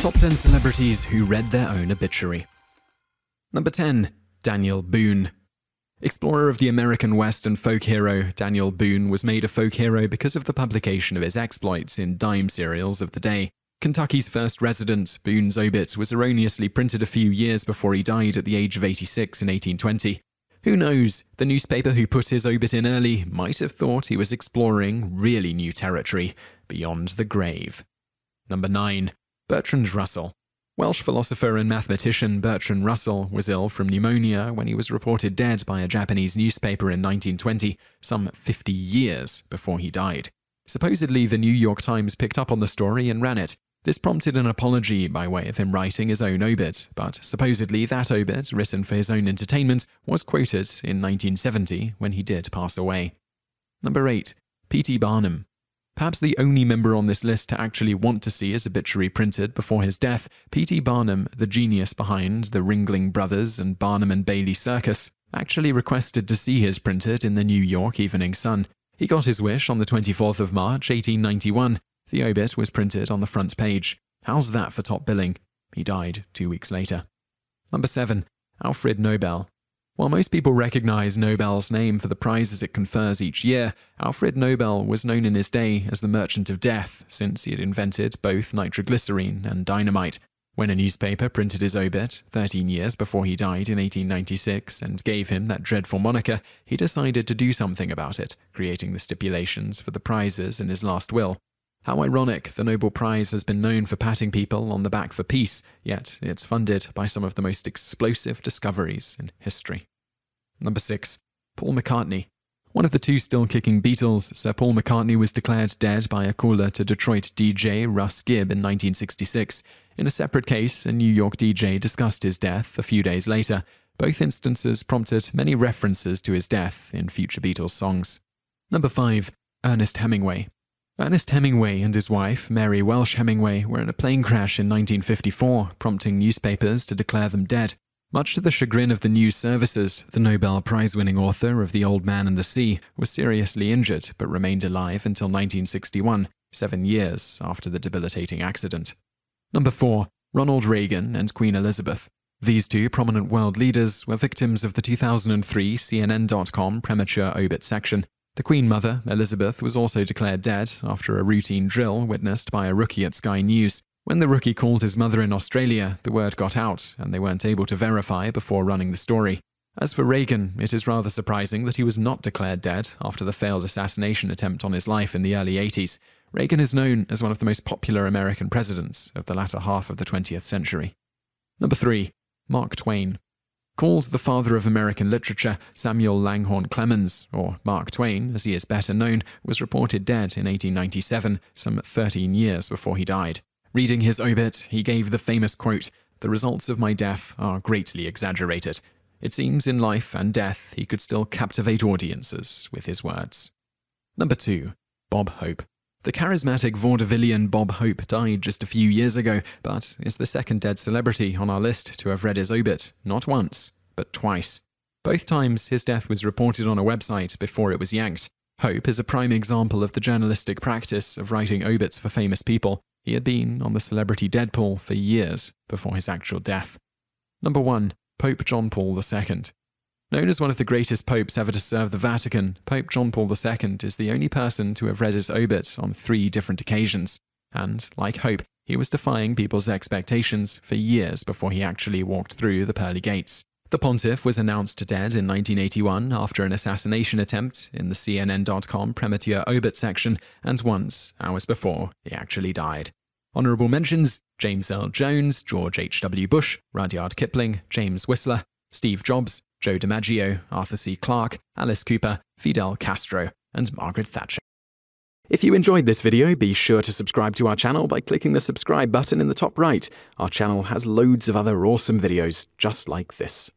Top 10 celebrities who read their own obituary. Number 10. Daniel Boone. Explorer of the American West and folk hero, Daniel Boone was made a folk hero because of the publication of his exploits in dime serials of the day. Kentucky's first resident, Boone's obit was erroneously printed a few years before he died at the age of 86 in 1820. Who knows, the newspaper who put his obit in early might have thought he was exploring really new territory, beyond the grave. Number 9. Bertrand Russell. Welsh philosopher and mathematician Bertrand Russell was ill from pneumonia when he was reported dead by a Japanese newspaper in 1920, some 50 years before he died. Supposedly, the New York Times picked up on the story and ran it. This prompted an apology by way of him writing his own obit, but supposedly that obit, written for his own entertainment, was quoted in 1970 when he did pass away. Number 8. P.T. Barnum. Perhaps the only member on this list to actually want to see his obituary printed before his death, P.T. Barnum, the genius behind the Ringling Brothers and Barnum and Bailey Circus, actually requested to see his printed in the New York Evening Sun. He got his wish on the 24th of March, 1891. The obit was printed on the front page. How's that for top billing? He died 2 weeks later. Number 7. Alfred Nobel. While most people recognize Nobel's name for the prizes it confers each year, Alfred Nobel was known in his day as the Merchant of Death, since he had invented both nitroglycerine and dynamite. When a newspaper printed his obit, 13 years before he died in 1896, and gave him that dreadful moniker, he decided to do something about it, creating the stipulations for the prizes in his last will. How ironic, the Nobel Prize has been known for patting people on the back for peace, yet it's funded by some of the most explosive discoveries in history. Number 6. Paul McCartney. One of the two still-kicking Beatles, Sir Paul McCartney was declared dead by a caller to Detroit DJ Russ Gibb in 1966. In a separate case, a New York DJ discussed his death a few days later. Both instances prompted many references to his death in future Beatles songs. Number 5. Ernest Hemingway. Ernest Hemingway and his wife, Mary Welsh Hemingway, were in a plane crash in 1954, prompting newspapers to declare them dead. Much to the chagrin of the news services, the Nobel Prize-winning author of The Old Man and the Sea was seriously injured but remained alive until 1961, 7 years after the debilitating accident. Number 4. Ronald Reagan and Queen Elizabeth. These two prominent world leaders were victims of the 2003 CNN.com premature obit section. The Queen Mother, Elizabeth, was also declared dead after a routine drill witnessed by a rookie at Sky News. When the rookie called his mother in Australia, the word got out, and they weren't able to verify before running the story. As for Reagan, it is rather surprising that he was not declared dead after the failed assassination attempt on his life in the early 80s. Reagan is known as one of the most popular American presidents of the latter half of the 20th century. Number 3. Mark Twain. Called the father of American literature, Samuel Langhorne Clemens, or Mark Twain as he is better known, was reported dead in 1897, some 13 years before he died. Reading his obit, he gave the famous quote, "The results of my death are greatly exaggerated." It seems in life and death he could still captivate audiences with his words. Number 2. Bob Hope. The charismatic vaudevillian Bob Hope died just a few years ago, but is the second dead celebrity on our list to have read his obit, not once, but twice. Both times his death was reported on a website before it was yanked. Hope is a prime example of the journalistic practice of writing obits for famous people. He had been on the celebrity Deadpool for years before his actual death. Number 1. Pope John Paul II. Known as one of the greatest popes ever to serve the Vatican, Pope John Paul II is the only person to have read his obit on 3 different occasions. And, like Hope, he was defying people's expectations for years before he actually walked through the pearly gates. The pontiff was announced dead in 1981 after an assassination attempt in the CNN.com premature obit section, and once, hours before, he actually died. Honourable mentions: James Earl Jones, George H.W. Bush, Rudyard Kipling, James Whistler, Steve Jobs, Joe DiMaggio, Arthur C. Clarke, Alice Cooper, Fidel Castro, and Margaret Thatcher. If you enjoyed this video, be sure to subscribe to our channel by clicking the subscribe button in the top right. Our channel has loads of other awesome videos just like this.